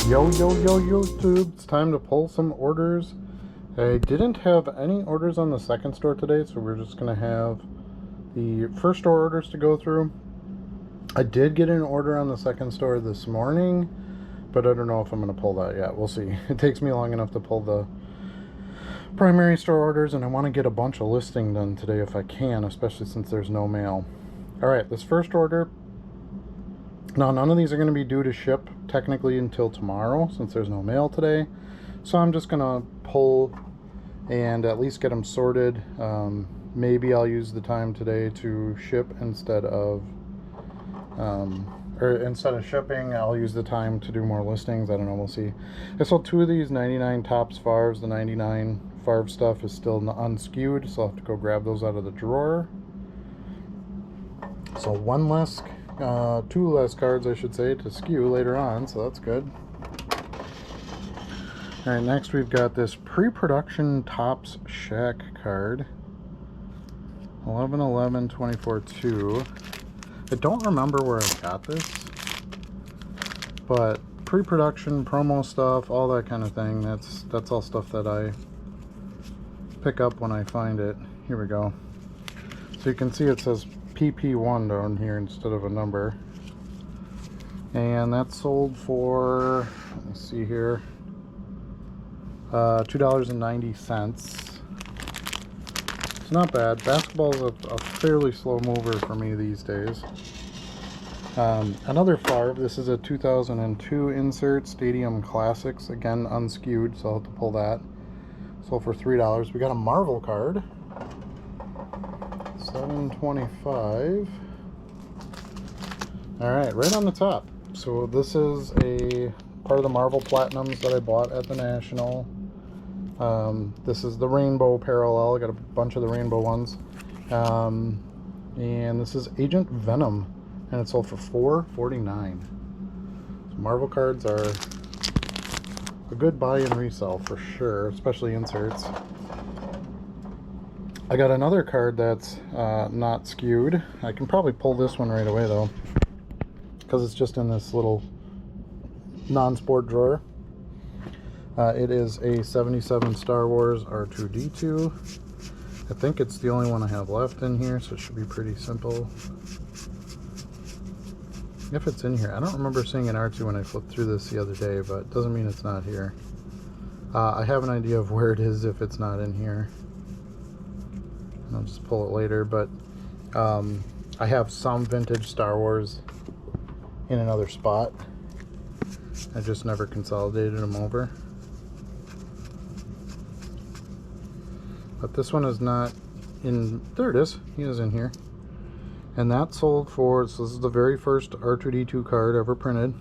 Yo, YouTube, it's time to pull some orders. I didn't have any orders on the second store today, so we're just going to have the first store orders to go through. I did get an order on the second store this morning, but I don't know if I'm going to pull that yet. We'll see. It takes me long enough to pull the primary store orders, and I want to get a bunch of listing done today if I can, especially since there's no mail. Alright, this first order. Now, none of these are going to be due to ship technically until tomorrow, since there's no mail today. So I'm just going to pull and at least get them sorted. Maybe I'll use the time today to ship instead of shipping, I'll use the time to do more listings. I don't know, we'll see. I sold two of these 99 Tops Farves. The 99 Farv stuff is still unskewed, so I'll have to go grab those out of the drawer. So two less cards, I should say, to skew later on, so that's good. Alright, next we've got this pre-production Tops Shack card. 11-11-24-2. I don't remember where I got this, but pre-production, promo stuff, all that kind of thing, that's all stuff that I pick up when I find it. Here we go. So you can see it says PP1 down here instead of a number, and that's sold for, let me see here, $2.90. It's not bad. Basketball is a fairly slow mover for me these days. Another Farv. This is a 2002 insert, Stadium Classics, again unskewed, so I'll have to pull that. Sold for $3. We got a Marvel card, $7.25. Alright, right on the top. So this is a part of the Marvel Platinums that I bought at the National. This is the Rainbow Parallel. I got a bunch of the Rainbow ones. And this is Agent Venom, and it sold for $4.49. So Marvel cards are a good buy and resell for sure, especially inserts. I got another card that's not skewed. I can probably pull this one right away though, because it's just in this little non-sport drawer. It is a 77 Star Wars R2-D2. I think it's the only one I have left in here, so it should be pretty simple. If it's in here. I don't remember seeing an R2 when I flipped through this the other day, but it doesn't mean it's not here. I have an idea of where it is if it's not in here. I'll just pull it later, but I have some vintage Star Wars in another spot. I just never consolidated them over. But this one is not in, there it is, he is in here. And that sold for, so this is the very first R2-D2 card ever printed.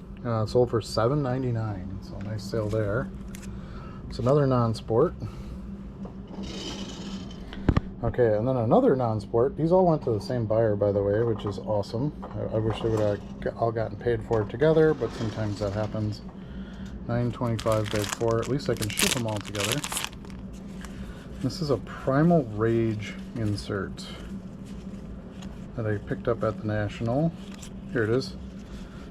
Sold for $7.99, so nice sale there. It's another non-sport. Okay, and then another non-sport. These all went to the same buyer, by the way, which is awesome. I wish they would have all gotten paid for it together, but sometimes that happens. $9.25 bag 4. At least I can ship them all together. This is a Primal Rage insert that I picked up at the National. Here it is.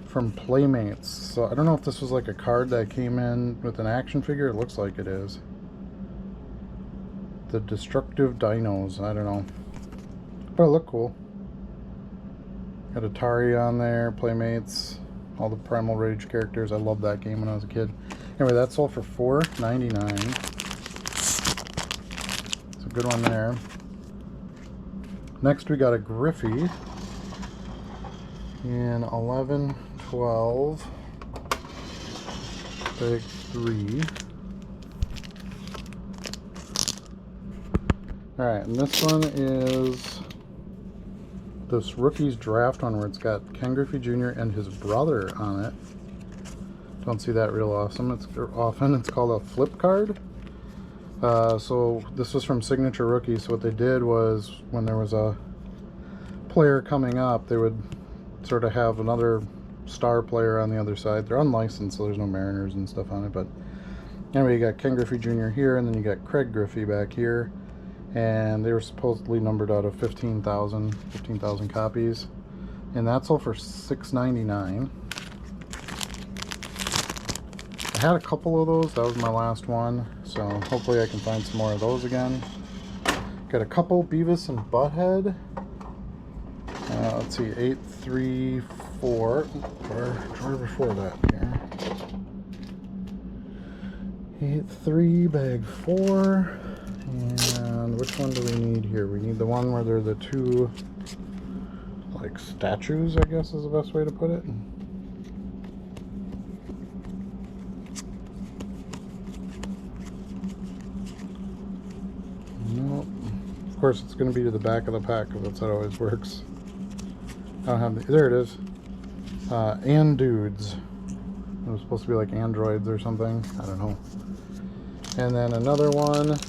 From Playmates. So I don't know if this was like a card that came in with an action figure. It looks like it is. The Destructive Dinos. I don't know. But it looked cool. Got Atari on there. Playmates. All the Primal Rage characters. I loved that game when I was a kid. Anyway, that sold for $4.99. Good one there. Next we got a Griffey in 11-12 bag 3. Alright, and this one is this Rookies Draft one where it's got Ken Griffey Jr. and his brother on it. Don't see that real often. It's called a flip card. So this was from Signature Rookies. So what they did was, when there was a player coming up, they would sort of have another star player on the other side. They're unlicensed, so there's no Mariners and stuff on it. But anyway, you got Ken Griffey Jr. here, and then you got Craig Griffey back here. and they were supposedly numbered out of 15,000 copies, and that sold for $6.99. I had a couple of those. That was my last one, so hopefully I can find some more of those again. Got a couple Beavis and Butthead. Let's see, 834, or before that here. 83 bag 4, and which one do we need here? We need the one where they're the two, like, statues, I guess is the best way to put it. Nope. Of course, it's going to be to the back of the pack, because that's how it always works. I don't have the, there it is. And dudes. It was supposed to be like androids or something. I don't know. And then another one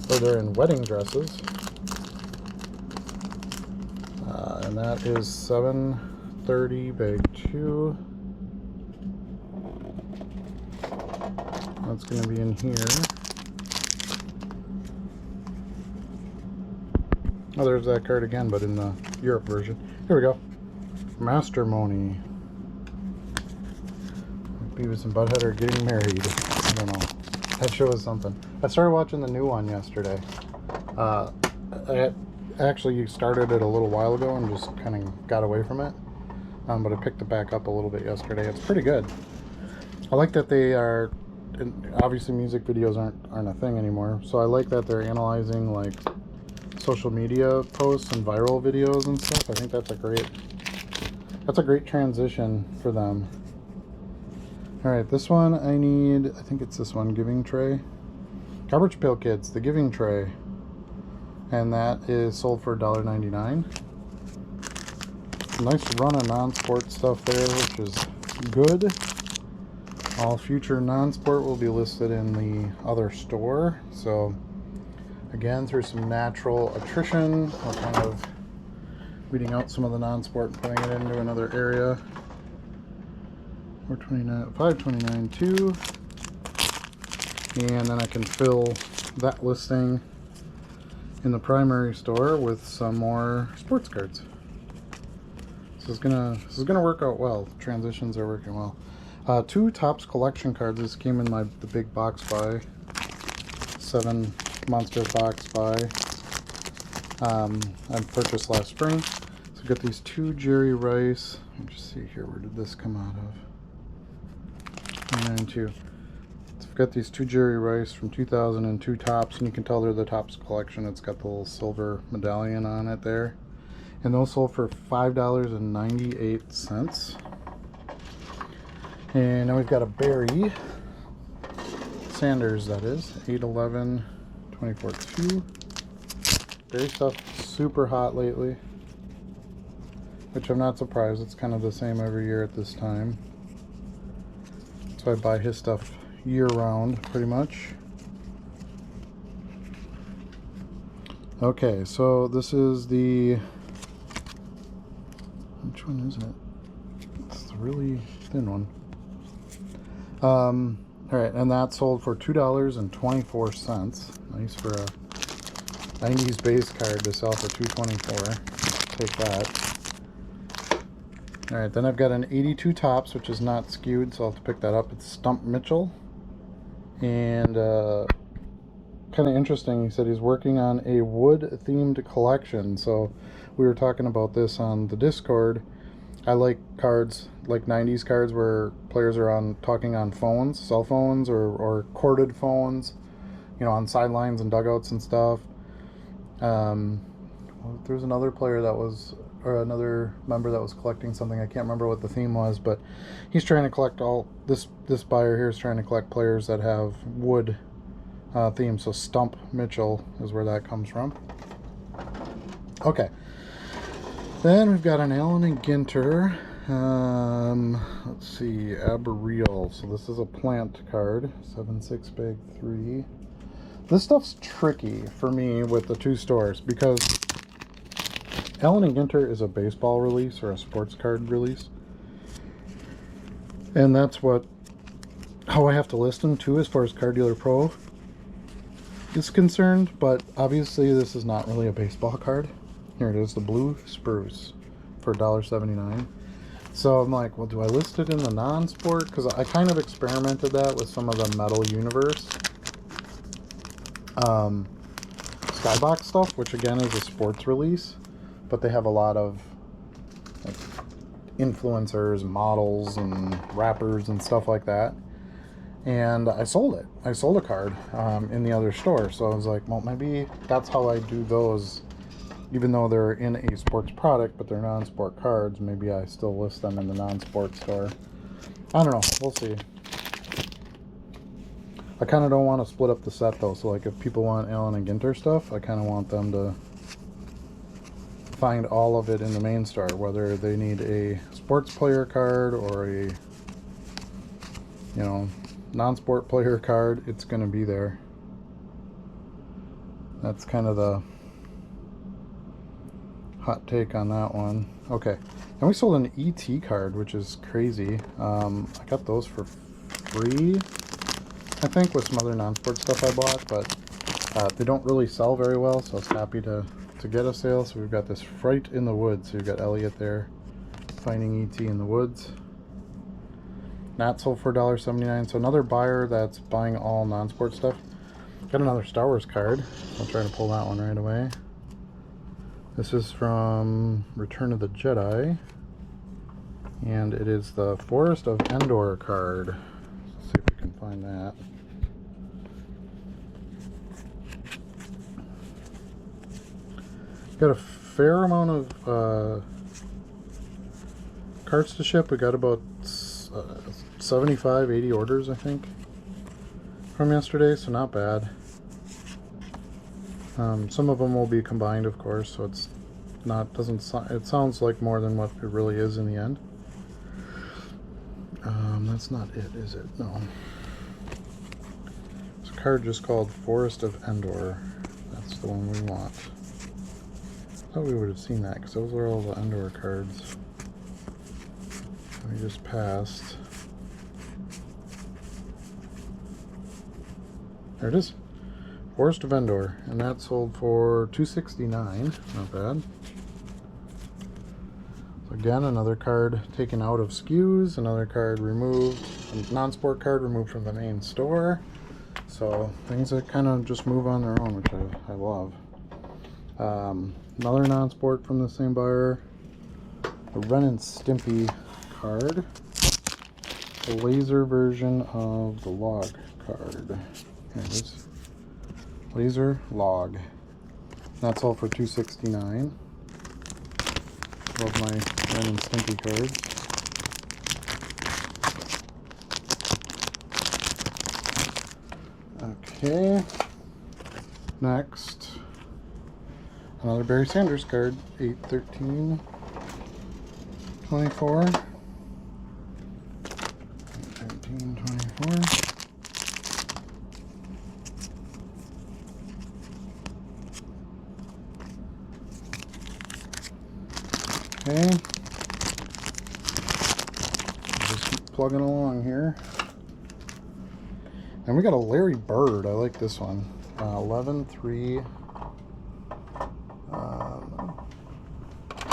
where they're in wedding dresses. And that is 730 bag 2. That's going to be in here. Oh, there's that card again, but in the Europe version. Here we go. Mastermony. Beavis and Butthead are getting married. I don't know. That show is something. I started watching the new one yesterday. I actually started it a little while ago and just kind of got away from it. But I picked it back up a little bit yesterday. It's pretty good. I like that they are, obviously music videos aren't a thing anymore. So I like that they're analyzing like social media posts and viral videos and stuff. I think that's a great transition for them. Alright, this one I need, I think it's this one, Giving Tray. Garbage Pail Kids, the Giving Tray. And that is sold for $1.99. Nice run of non-sport stuff there, which is good. All future non-sport will be listed in the other store. So, again, through some natural attrition, we're kind of weeding out some of the non-sport and putting it into another area. 429, 529 too, and then I can fill that listing in the primary store with some more sports cards. This is gonna work out well. Transitions are working well. 2 Topps collection cards. This came in the big box buy, 7 monster box buy. I purchased last spring. So I got these 2 Jerry Rice. Let me just see here. Where did this come out of? 2. So I've got these 2 Jerry Rice from 2002 Topps, and you can tell they're the Topps collection. It's got the little silver medallion on it there. And those sold for $5.98. And now we've got a Barry Sanders, that is, 811 24-2. Barry stuff super hot lately, which I'm not surprised. It's kind of the same every year at this time. So I buy his stuff year-round, pretty much. Okay, so this is the... Which one is it? It's the really thin one. Alright, and that sold for $2.24. Nice for a 90s base card to sell for $2.24. Take that. Alright, then I've got an 82 Topps, which is not skewed, so I'll have to pick that up. It's Stump Mitchell. And kind of interesting, he said he's working on a wood-themed collection. So we were talking about this on the Discord. I like cards, like 90s cards, where players are talking on phones, cell phones, or corded phones, you know, on sidelines and dugouts and stuff. There's another player that was... or another member that was collecting something. I can't remember what the theme was, but he's trying to collect all this buyer here is trying to collect players that have wood themes. So Stump Mitchell is where that comes from. Okay, then we've got an Allen and Ginter. Let's see, Arboreal. So this is a plant card, 7/6 bag 3. This stuff's tricky for me with the 2 stores because Allen and Ginter is a baseball release or a sports card release, and that's how I have to list them too as far as Card Dealer Pro. is concerned, but obviously this is not really a baseball card. Here it is, the blue spruce for $1.79. So I'm like, well, do I list it in the non-sport? Because I kind of experimented that with some of the Metal Universe Skybox stuff, which again is a sports release, but they have a lot of like, influencers, models, and rappers and stuff like that. And I sold it. I sold a card in the other store. So I was like, well, maybe that's how I do those. Even though they're in a sports product, but they're non-sport cards, maybe I still list them in the non-sport store. I don't know. We'll see. I kind of don't want to split up the set, though. So, like, if people want Allen and Ginter stuff, I kind of want them to find all of it in the main store. Whether they need a sports player card or a, you know, non-sport player card, it's going to be there. That's kind of the hot take on that one. Okay, and we sold an ET card, which is crazy. I got those for free, I think, with some other non-sport stuff I bought, but they don't really sell very well, so I was happy to get a sale. So we've got this Fright in the Woods. So you've got Elliot there finding ET in the woods. Not sold for $1.79. So another buyer that's buying all non-sport stuff. Got another Star Wars card. I'll try to pull that one right away. This is from Return of the Jedi, and it is the Forest of Endor card. Let's see if we can find that. Got a fair amount of cards to ship. We got about 75, 80 orders, I think, from yesterday, so not bad. Some of them will be combined, of course, so it's not, it sounds like more than what it really is in the end. That's not it, is it? No. It's a card just called Forest of Endor. That's the one we want. I thought we would have seen that, because those are all the Endor cards we just passed. There it is. Forest of Endor, and that sold for $2.69. Not bad. So again, another card taken out of SKUs, another card removed, a non-sport card removed from the main store. So things that kind of just move on their own, which I love. Another non-sport from the same buyer, a Ren and Stimpy card, the laser version of the log card. Here it is. Laser log. That's all for $2.69. Love my Ren and Stimpy cards. Okay. Next, another Barry Sanders card. 8/13/24. 8/13/24. Okay, just keep plugging along here. And we got a Larry Bird. I like this one. 11/3.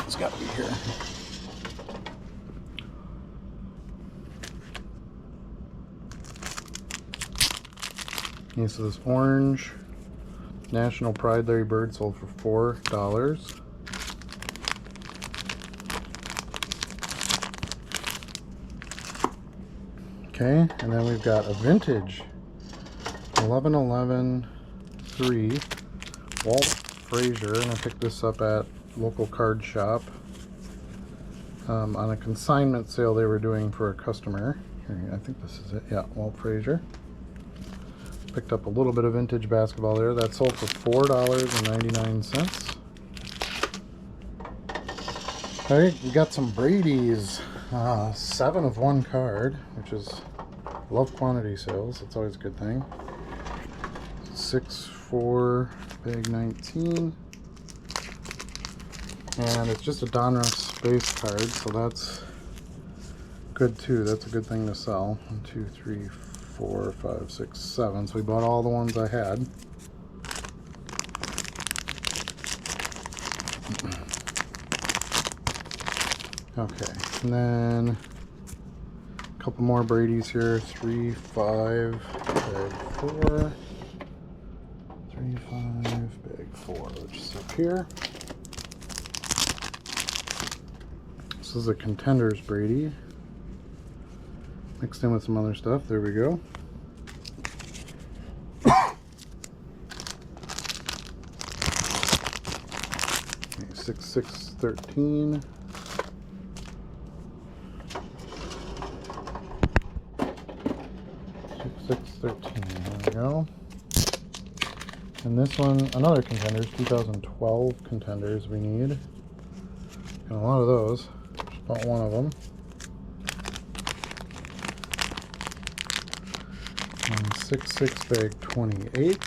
It's got to be here. Okay, so this orange National Pride Larry Bird sold for $4. Okay, and then we've got a vintage 11/11/3 Walt Frazier, and I picked this up at local card shop on a consignment sale they were doing for a customer. Here, I think this is it. Yeah, Walt Frazier. Picked up a little bit of vintage basketball there. That sold for $4.99. All right, we got some Brady's. 7 of 1 card, which is, love quantity sales. That's always a good thing. 6/4 bag 19, and it's just a Donruss base card, so that's good too. That's a good thing to sell. 1, 2, 3, 4, 5, 6, 7. So we bought all the ones I had. Okay, and then a couple more Brady's here. 3, 5, bag 4. 3, 5, bag 4, which is up here. This is a Contenders Brady. Mixed in with some other stuff. There we go. 6/6/13. 6/6/13. There we go. And this one, another Contenders, 2012 Contenders we need. And a lot of those. Just bought one of them. And 6/6 bag 28.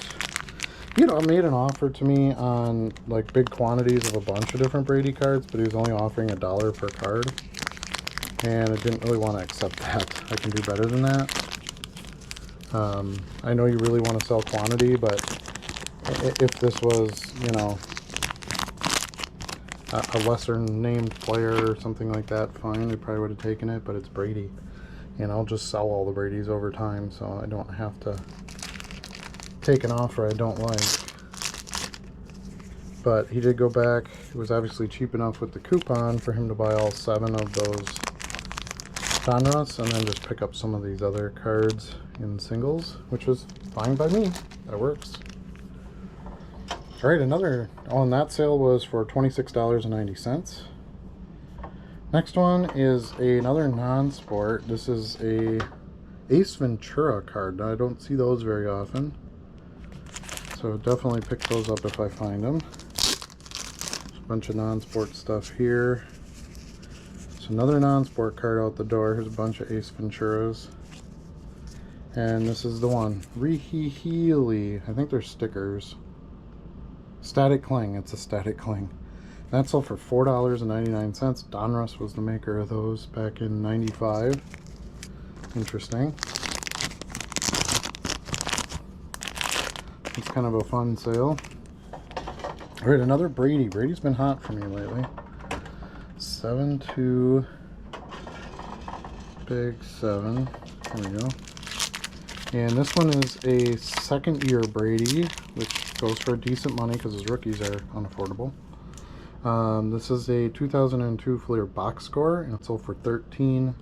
You know, made an offer to me on like big quantities of a bunch of different Brady cards, but he was only offering $1 per card. And I didn't really want to accept that. I can do better than that. I know you really want to sell quantity, but if this was, you know, a lesser named player or something like that, fine, I probably would have taken it, but it's Brady. And I'll just sell all the Bradys over time, so I don't have to take an offer I don't like. But he did go back. It was obviously cheap enough with the coupon for him to buy all 7 of those Donruss and then just pick up some of these other cards in singles, which was fine by me. That works. All right, another on that sale was for $26.90. Next one is another non-sport. This is a Ace Ventura card. Now, I don't see those very often, so definitely pick those up if I find them. There's a bunch of non-sport stuff here. So another non-sport card out the door. Here's a bunch of Ace Venturas. And this is the one. Healy. I think they're stickers. Static Cling. It's a Static Cling. That sold for $4.99. Donruss was the maker of those back in '95. Interesting. It's kind of a fun sale. All right, another Brady. Brady's been hot for me lately. 7/2 big 7. There we go. And this one is a second year Brady, which goes for decent money because his rookies are unaffordable. This is a 2002 Fleer box score, and it sold for $13.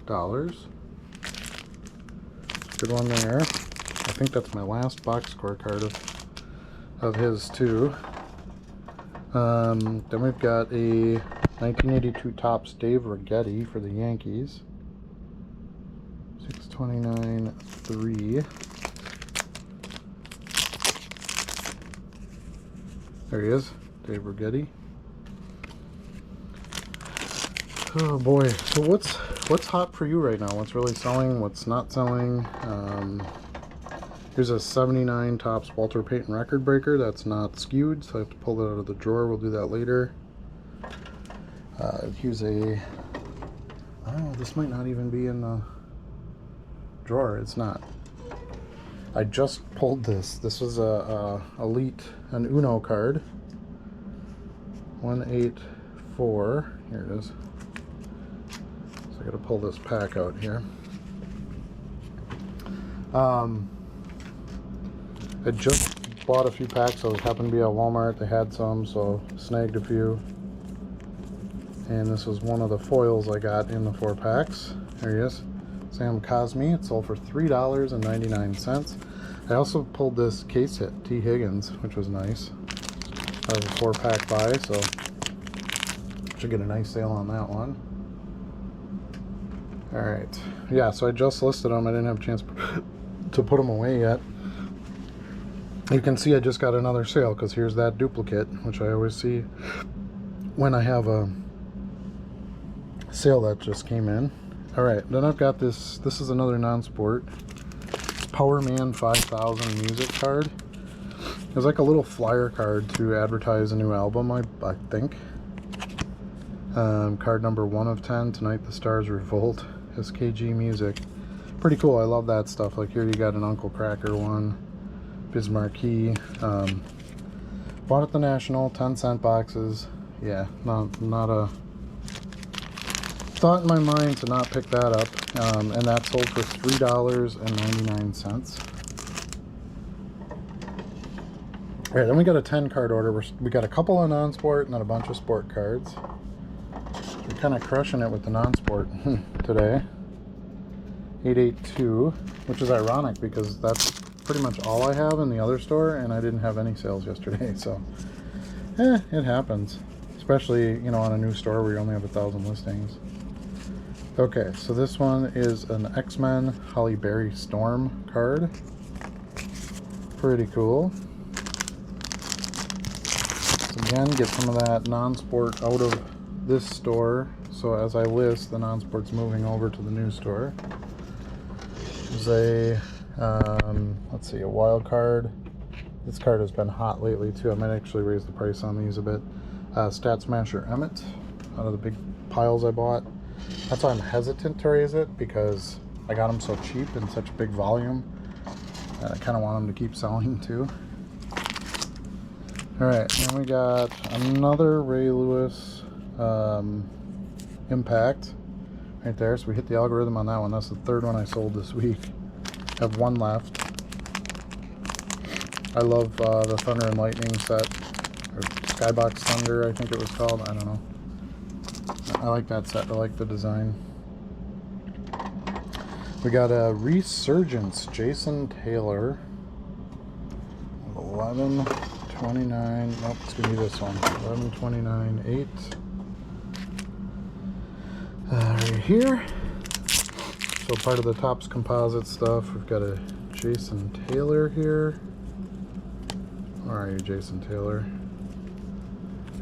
Good one there. I think that's my last box score card of his too. Then we've got a 1982 Topps Dave Righetti for the Yankees. 6/29/3. There he is, Dave Righetti. Oh boy, so what's hot for you right now? What's really selling? What's not selling? Here's a 79 Topps Walter Payton record breaker that's not skewed, so I have to pull that out of the drawer. We'll do that later. Here's a, oh, this might not even be in the drawer. It's not. I just pulled this. This was a Elite, an Uno card. 184. Here it is. So I got to pull this pack out here. I just bought a few packs. I happened to be at Walmart. They had some, so snagged a few. And this was one of the foils I got in the 4 packs. There he is. Sam Cosme. It sold for $3.99. I also pulled this case hit, T. Higgins, which was nice. That was a 4-pack buy, so should get a nice sale on that one. Alright. Yeah, so I just listed them. I didn't have a chance to put them away yet. You can see I just got another sale because here's that duplicate, which I always see when I have a sale that just came in. Alright, then I've got this. This is another non-sport. Power Man 5000 music card. It was like a little flyer card to advertise a new album, I think. Card number 1 of 10, Tonight the Stars Revolt, SKG Music. Pretty cool, I love that stuff. Like here you got an Uncle Cracker one, Bismarcky. Bought at the National, 10-cent boxes. Yeah, not thought in my mind to not pick that up, and that sold for $3.99. All right, then we got a 10 card order. We got a couple of non-sport and then a bunch of sport cards. So we're kind of crushing it with the non-sport today. 882, which is ironic because that's pretty much all I have in the other store, and I didn't have any sales yesterday. So, it happens, especially on a new store where you only have 1,000 listings. Okay, so this one is an X-Men Holly Berry Storm card. Pretty cool. Again, get some of that non-sport out of this store, so as I list, the non-sport's moving over to the new store. There's a, let's see, a wild card. This card has been hot lately too. I might actually raise the price on these a bit. Stat Smasher Emmett, out of the big piles I bought. That's why I'm hesitant to raise it, because I got them so cheap in such big volume. I kind of want them to keep selling too. Alright, then we got another Ray Lewis Impact right there. So we hit the algorithm on that one. That's the third one I sold this week. Have one left. I love the Thunder and Lightning set, or Skybox Thunder I think it was called. I don't know. I like that set. I like the design. We got a Resurgence Jason Taylor. 1129. Nope, it's gonna be this one. 1129.8. Right here. So part of the Topps composite stuff. We've got a Jason Taylor here. Where are you, Jason Taylor?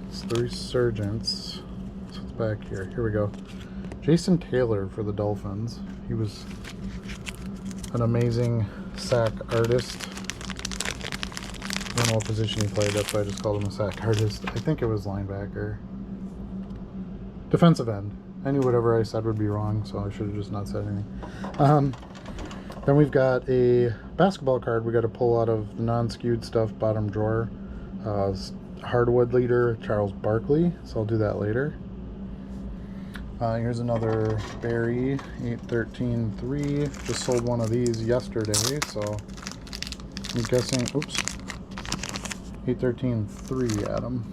It's the Resurgence. So it's back here. Here we go. Jason Taylor for the Dolphins. He was an amazing sack artist. I don't know what position he played, that's why I just called him a sack artist. I think it was linebacker. Defensive end. I knew whatever I said would be wrong, so I should have just not said anything. Then we've got a basketball card we got to pull out of the non-skewed stuff, bottom drawer. Hardwood leader, Charles Barkley, so I'll do that later. Here's another Barry, 813.3. Just sold one of these yesterday, so I'm guessing, oops, 813.3, Adam.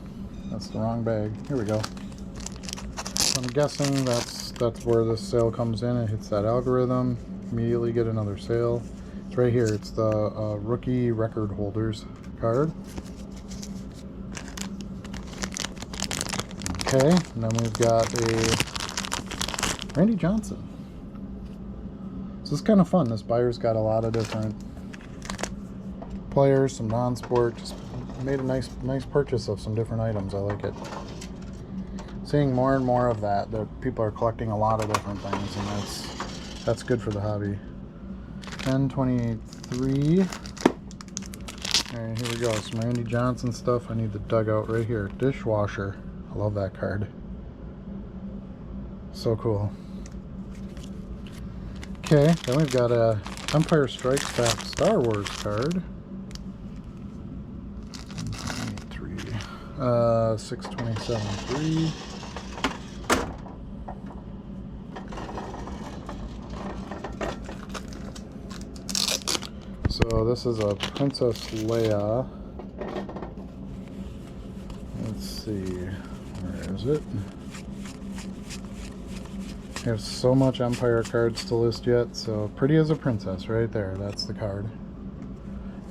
That's the wrong bag. Here we go. So I'm guessing that's where this sale comes in. It hits that algorithm, immediately get another sale. It's right here. It's the rookie record holders card. Okay, and then we've got a Randy Johnson. So it's kind of fun. This buyer's got a lot of different players, some non-sport. Just made a nice purchase of some different items. I like it. Seeing more and more of that people are collecting a lot of different things, and that's good for the hobby. 1028.3. Alright, here we go. Some Randy Johnson stuff. I need the dugout right here. Dishwasher. I love that card. So cool. Okay, then we've got a Empire Strikes Back Star Wars card. 627.3. So this is a Princess Leia. Let's see, where is it? We have so much Empire cards to list yet. So Pretty as a Princess right there. That's the card.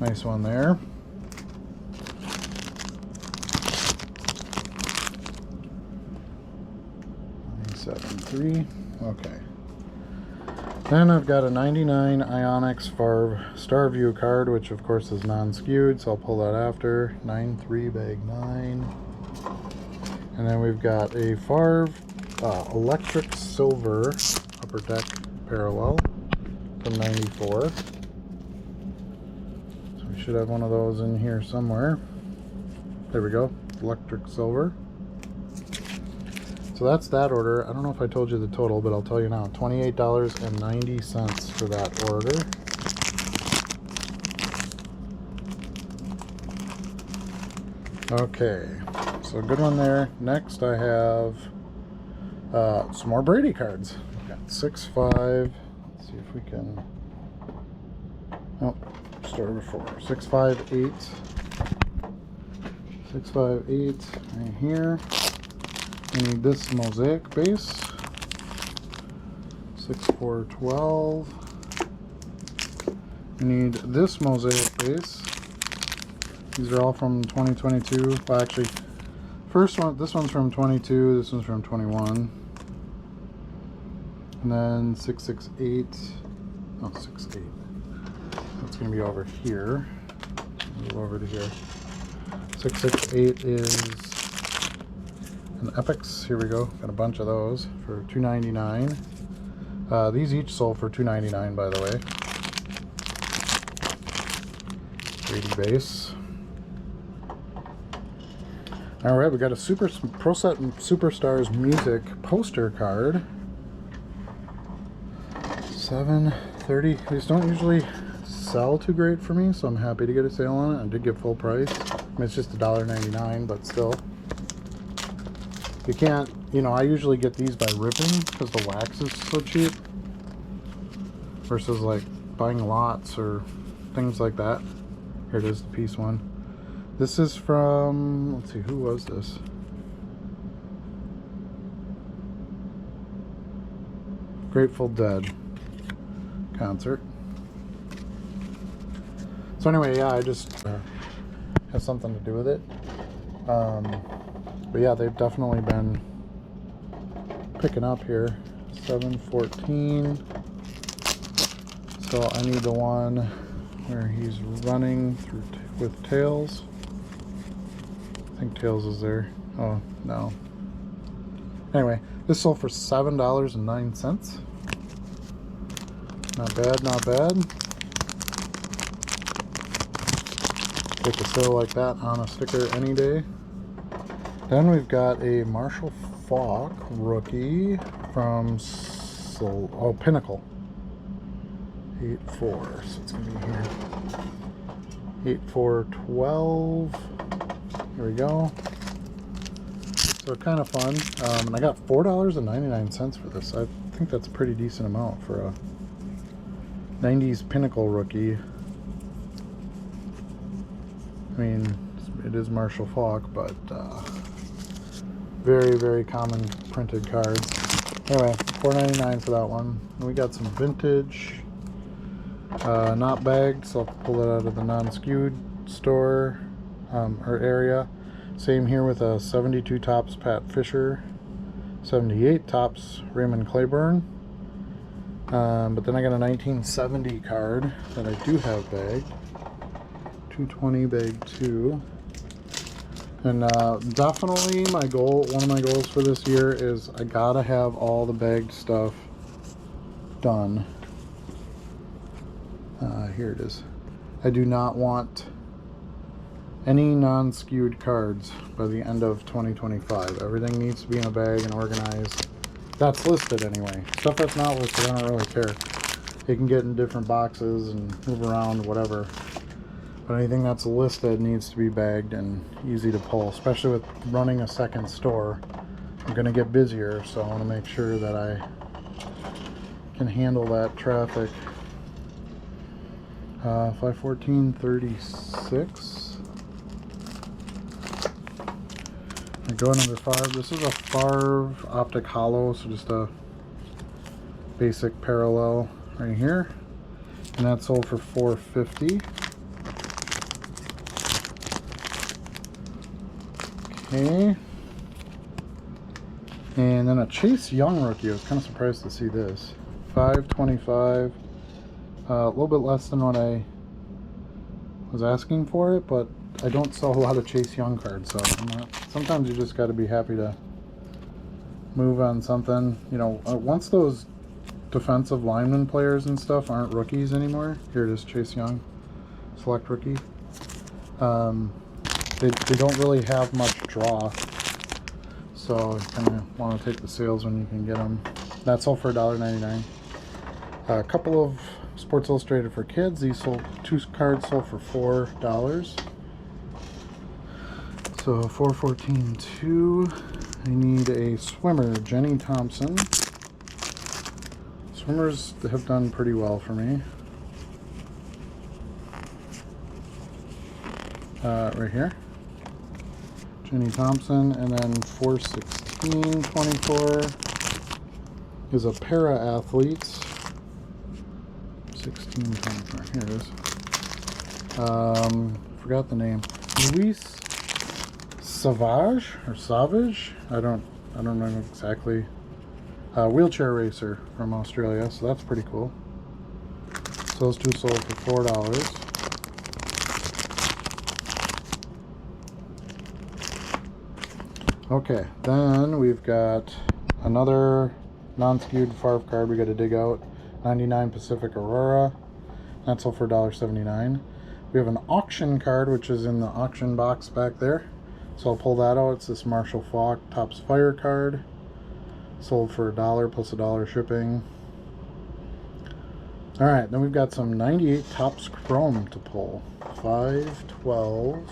Nice one there. Okay. Then I've got a 99 Ionix Favre Starview card, which of course is non-skewed, so I'll pull that after. 9-3 bag 9. And then we've got a Favre Electric Silver Upper Deck Parallel from 94. So we should have one of those in here somewhere. There we go. Electric Silver. So that's that order. I don't know if I told you the total, but I'll tell you now. $28.90 for that order. Okay, so good one there. Next I have Some more Brady cards. We've got 6-5. Let's see if we can. Oh, started before. 6-5-8. 6-5-8 right here. We need this mosaic base. 6-4-12. We need this mosaic base. These are all from 2022. Well, actually, first one, this one's from 22. This one's from 21. And then 6-6-8. Oh, 6-8. That's going to be over here. Move over to here. 6-6-8 is an Epics. Here we go. Got a bunch of those for $2.99. These each sold for $2.99, by the way. Brady base. All right, we got a Pro Set Superstars Music poster card. $7.30. These don't usually sell too great for me, so I'm happy to get a sale on it. I did get full price. I mean, it's just $1.99, but still. You can't, you know, I usually get these by ripping because the wax is so cheap. Versus like buying lots or things like that. Here it is, the piece one. This is from, let's see, who was this? Grateful Dead concert. So anyway, yeah, I just has something to do with it. But yeah, they've definitely been picking up here. 7-14. So I need the one where he's running through with Tails. I think Tails is there. Oh, no. Anyway, this sold for $7.09. Not bad, not bad. Take a sale like that on a sticker any day. Then we've got a Marshall Faulk rookie from Pinnacle. 8-4, so it's going to be here. 8-4-12. Here we go. So kind of fun. And I got $4.99 for this. I think that's a pretty decent amount for a 90s Pinnacle rookie. I mean, it is Marshall Faulk, but very, very common printed cards. Anyway, $4.99 for that one. And we got some vintage, not bagged, so I'll pull it out of the non-skewed store or area. Same here with a 72 tops Pat Fisher, 78 tops Raymond Claiborne. But then I got a 1970 card that I do have bagged. 220 bag 2. And definitely my goal, one of my goals for this year is I gotta have all the bagged stuff done. Here it is. I do not want any non-skewed cards by the end of 2025. Everything needs to be in a bag and organized. That's listed anyway. Stuff that's not listed, I don't really care. You can get in different boxes and move around, whatever. But anything that's listed needs to be bagged and easy to pull, especially with running a second store. I'm going to get busier, so I want to make sure that I can handle that traffic. 514.36. I go number 5. This is a Favre Optic Hollow, so just a basic parallel right here, and that sold for $4.50. Okay, and then a Chase Young rookie. I was kind of surprised to see this. $5.25. A little bit less than what I was asking for it, but I don't sell a lot of Chase Young cards, so sometimes you just got to be happy to move on something. You know, once those defensive lineman players and stuff aren't rookies anymore. Here it is, Chase Young, select rookie. They don't really have much draw, so you kind of want to take the sales when you can get them. That's all for $1.99. A couple of Sports Illustrated for kids. These sold, 2 cards sold for $4. So 414.2, I need a swimmer, Jenny Thompson. Swimmers have done pretty well for me. Right here. Jenny Thompson, and then 416.24 is a para-athletes. 16.24, here it is. Forgot the name. Luis Savage or Savage? I don't know exactly. Wheelchair racer from Australia, so that's pretty cool. So those two sold for $4. Okay, then we've got another non-skewed FARV card we got to dig out. 99 Pacific Aurora. That sold for $1.79. We have an auction card, which is in the auction box back there. So I'll pull that out. It's this Marshall Falk Topps Fire card. Sold for $1 plus $1 shipping. Alright, then we've got some 98 Topps Chrome to pull. 512.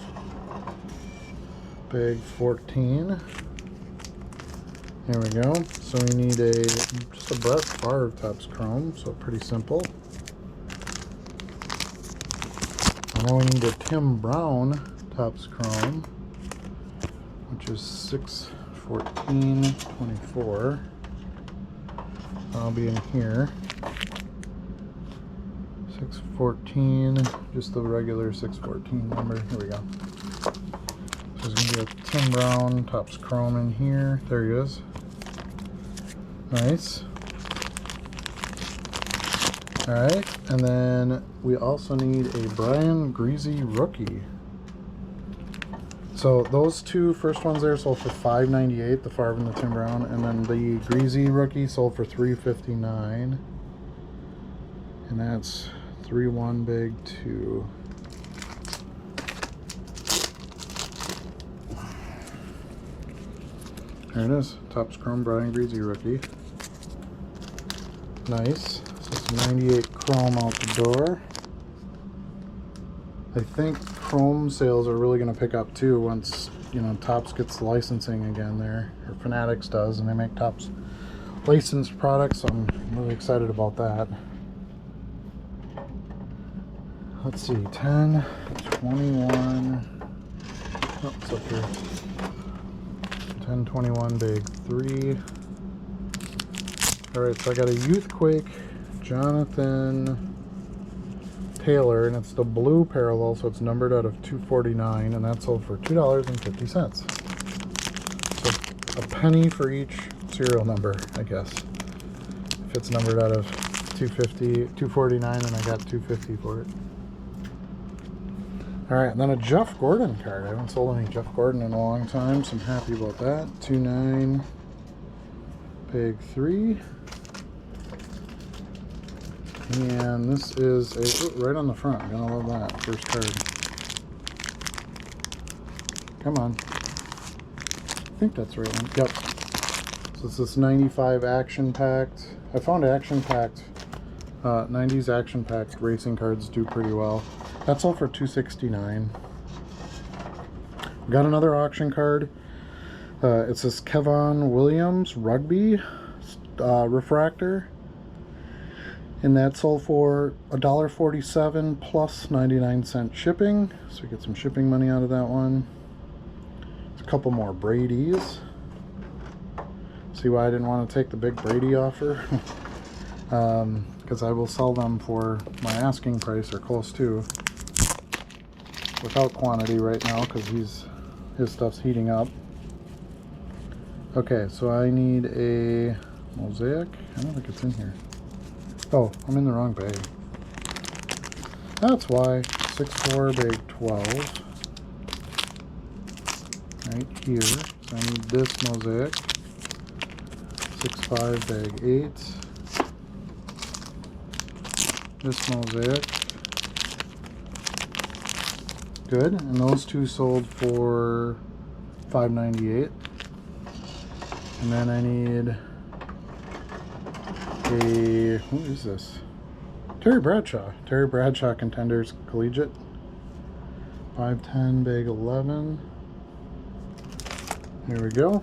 Big 14. Here we go. So we need just a Brett Favre Topps Chrome, so pretty simple. And then we need a Tim Brown Topps Chrome, which is 614.24. I'll be in here. 614, just the regular 614 number. Here we go. So there's going to be a Tim Brown Topps Chrome in here. There he is. Nice. Alright, and then we also need a Brian Greasy rookie. So those two first ones there sold for $5.98, the Favre and the Tim Brown, and then the Greasy rookie sold for $3.59. And that's 3-1 big 2. There it is, Topps Chrome Brian Greasy rookie. Nice. So it's 98 Chrome out the door. I think Chrome sales are really going to pick up too once, Topps gets licensing again there, or Fanatics does, and they make Topps licensed products. So I'm really excited about that. Let's see, 10, 21. Oh, it's up here. 1021 big 3. Alright, so I got a Youthquake Jonathan Taylor, and it's the blue parallel, so it's numbered out of 249, and that sold for $2.50. So a penny for each serial number, I guess. If it's numbered out of 249, and I got $2.50 for it. Alright, and then a Jeff Gordon card. I haven't sold any Jeff Gordon in a long time, so I'm happy about that. 29 big 3. And this is right on the front. Gonna love that. First card. Come on. I think that's right one. Yep. So it's this 95 action packed. I found action packed, 90s action packed racing cards do pretty well. That's all for $2.69. We got another auction card. It's this Kevon Williams Rugby refractor. And that sold for $1.47 plus 99-cent shipping. So we get some shipping money out of that one. There's a couple more Brady's. See why I didn't want to take the big Brady offer? Because I will sell them for my asking price or close to. Without quantity right now because his stuff's heating up. Okay, so I need a mosaic. I don't think it's in here. Oh, I'm in the wrong bag. That's why. 6.4 bag 12. Right here. So I need this mosaic. 6.5 bag 8. This mosaic. Good. And those two sold for $5.98. And then I need who is this? Terry Bradshaw Contenders Collegiate. 510 bag 11. Here we go.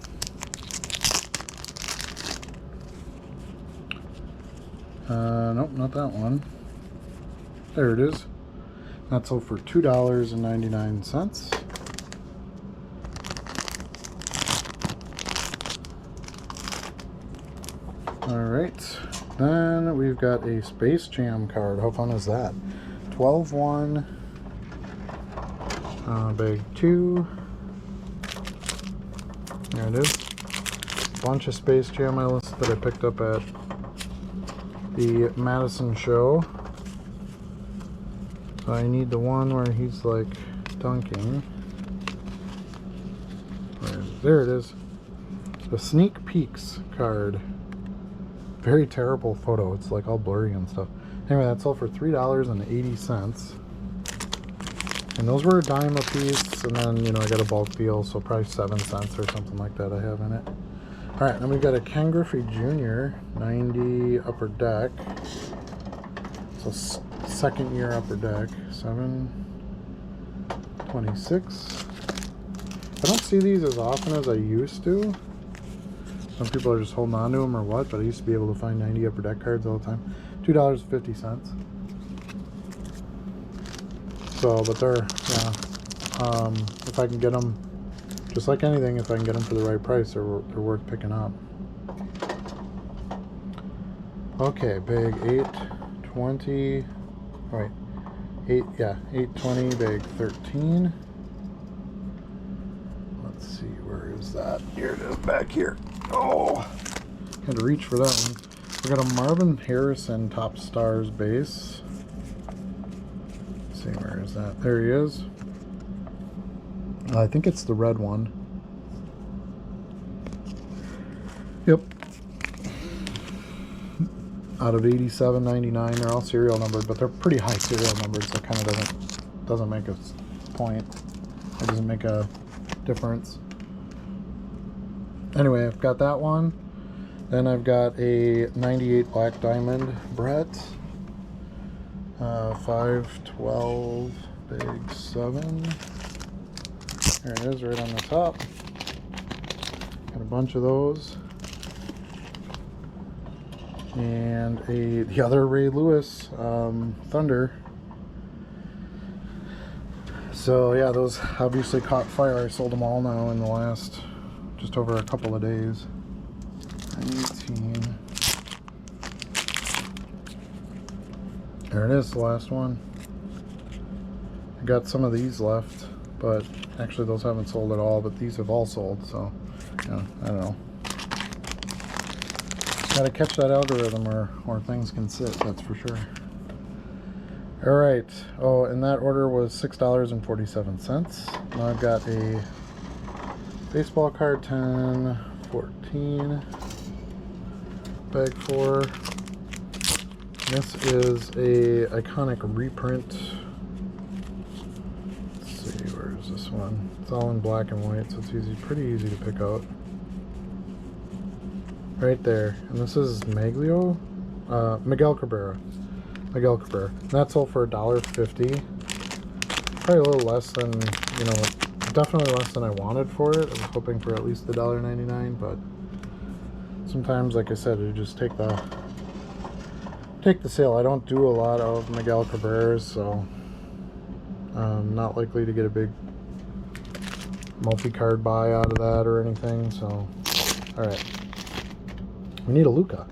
Nope, not that one. There it is. That sold for $2.99. Alright, then we've got a Space Jam card. How fun is that? 12-1, bag 2. There it is. A bunch of Space Jam that I picked up at the Madison show. So I need the one where he's like dunking. There it is. The Sneak Peeks card. Very terrible photo. It's like all blurry and stuff. Anyway, that sold for $3.80. And those were a dime a piece. And then, you know, I got a bulk deal, so probably 7 cents or something like that I have in it. Alright, then we've got a Ken Griffey Jr. 90 Upper Deck. So second year Upper Deck. 726. I don't see these as often as I used to. Some people are just holding on to them or what, but I used to be able to find 90 Upper Deck cards all the time. $2.50. So, but they're, yeah, if I can get them, just like anything, if I can get them for the right price, they're worth picking up. Okay, bag 820, right, 820, bag 13. Let's see, where is that? Here it is, back here. Oh, had to reach for that one. We got a Marvin Harrison Top Stars base. Let's see, where is that? There he is. I think it's the red one. Yep. Out of 87.99, they're all serial numbered, but they're pretty high serial numbered, so it kind of doesn't make a point. It doesn't make a difference. Anyway, I've got that one. Then I've got a 98 Black Diamond Brett. 512 big 7. There it is, right on the top. Got a bunch of those. And the other Ray Lewis Thunder. So yeah, those obviously caught fire. I sold them all now in the last just over a couple of days. 19. There it is, the last one. I got some of these left, but actually those haven't sold at all, but these have all sold, so you know, I don't know. Gotta catch that algorithm or things can sit, that's for sure. Alright, oh, and that order was $6.47. Now I've got a baseball card, 10, 14, bag 4. This is a iconic reprint. Let's see, where is this one? It's all in black and white, so it's pretty easy to pick out. Right there, and this is Miguel Cabrera. And that sold for $1.50. Probably a little less than, you know, definitely less than I wanted for it. I was hoping for at least $1.99, but sometimes, like I said, I just take the sale. I don't do a lot of Miguel Cabreras, so I'm not likely to get a big multi-card buy out of that or anything. So, all right, we need a Luka.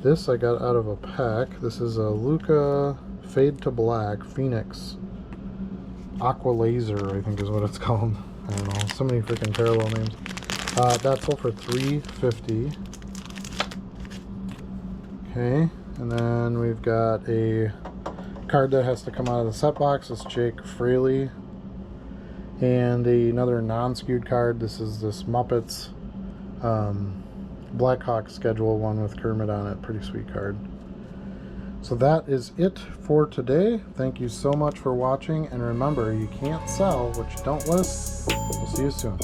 This I got out of a pack. This is a Luka Fade to Black Phoenix Aqua Laser, I think is what it's called. I don't know, so many freaking parallel names. That sold for $3.50. Okay, and then we've got a card that has to come out of the set box. It's Jake Fraley. And another non-skewed card. This is this Muppets Blackhawk schedule one with Kermit on it. Pretty sweet card. So that is it for today. Thank you so much for watching, and remember, you can't sell what you don't list. We'll see you soon.